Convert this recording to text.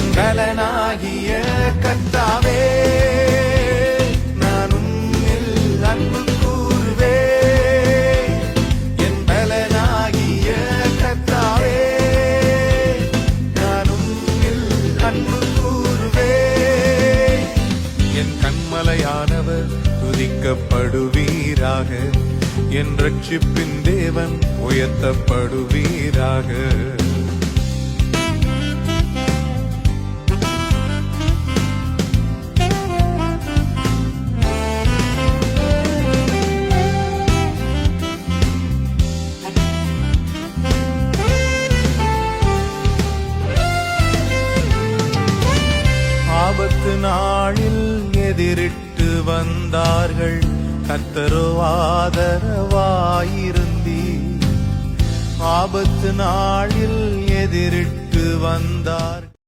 என் பலனாகிய கர்த்தாவே நான் உம்மில் அன்பு கூறுவே. என் பலனாகிய கர்த்தாவே நான் உம்மில் அன்பு கூறுவே. என் கண்மலையானவர் துதிக்கப்படுவீராக. என் ரட்சிப்பின் தேவன் உயர்த்தப்படுவீராக. ஆபத்து நாளில் எதிரிட்டு வந்தார்கள், கர்த்தரோ ஆதரவாயிருந்தீர். ஆபத்து நாளில் எதிரிட்டு வந்தார்.